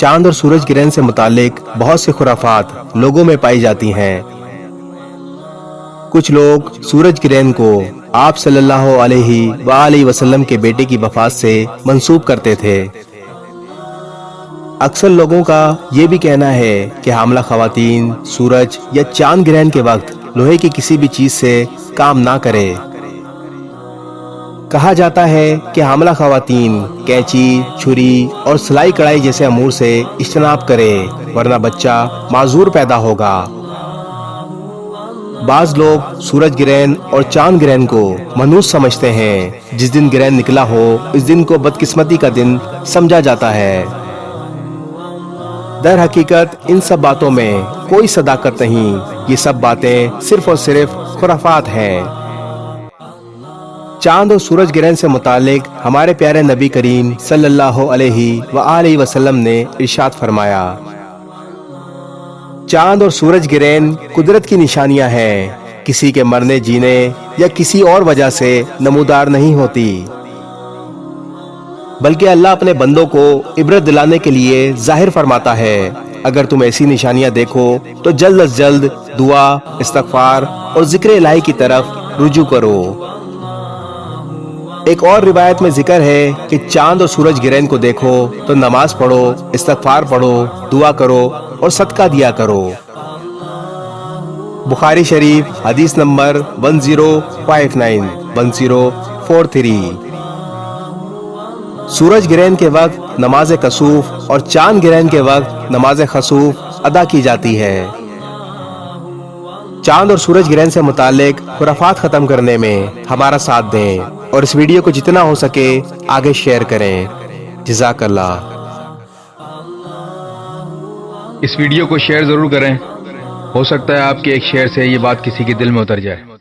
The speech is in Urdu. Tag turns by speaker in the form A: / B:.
A: چاند اور سورج گرہن سے متعلق بہت سے خرافات لوگوں میں پائی جاتی ہیں۔ کچھ لوگ سورج گرہن کو آپ صلی اللہ علیہ وآلہ وسلم کے بیٹے کی وفات سے منسوب کرتے تھے۔ اکثر لوگوں کا یہ بھی کہنا ہے کہ حاملہ خواتین سورج یا چاند گرہن کے وقت لوہے کی کسی بھی چیز سے کام نہ کرے۔ کہا جاتا ہے کہ حاملہ خواتین کینچی، چھری اور سلائی کڑھائی جیسے امور سے اجتناب کرے ورنہ بچہ معذور پیدا ہوگا۔ بعض لوگ سورج گرہن اور چاند گرہن کو منحوس سمجھتے ہیں۔ جس دن گرہن نکلا ہو اس دن کو بدقسمتی کا دن سمجھا جاتا ہے۔ در حقیقت ان سب باتوں میں کوئی صداقت نہیں، یہ سب باتیں صرف اور صرف خرافات ہیں۔ چاند اور سورج گرہن سے متعلق ہمارے پیارے نبی کریم صلی اللہ علیہ وآلہ وسلم نے ارشاد فرمایا، چاند اور سورج گرہن قدرت کی نشانیاں ہیں، کسی کے مرنے جینے یا کسی اور وجہ سے نمودار نہیں ہوتی، بلکہ اللہ اپنے بندوں کو عبرت دلانے کے لیے ظاہر فرماتا ہے۔ اگر تم ایسی نشانیاں دیکھو تو جلد از جلد دعا، استغفار اور ذکر الہی کی طرف رجوع کرو۔ ایک اور روایت میں ذکر ہے کہ چاند اور سورج گرہن کو دیکھو تو نماز پڑھو، استغفار پڑھو، دعا کرو اور صدقہ دیا کرو۔ بخاری شریف حدیث نمبر 1059 1043۔ سورج گرہن کے وقت نماز کسوف اور چاند گرہن کے وقت نماز خسوف ادا کی جاتی ہے۔ چاند اور سورج گرہن سے متعلق خرافات ختم کرنے میں ہمارا ساتھ دیں اور اس ویڈیو کو جتنا ہو سکے آگے شیئر کریں۔ جزاک اللہ۔
B: اس ویڈیو کو شیئر ضرور کریں، ہو سکتا ہے آپ کے ایک شیئر سے یہ بات کسی کے دل میں اتر جائے۔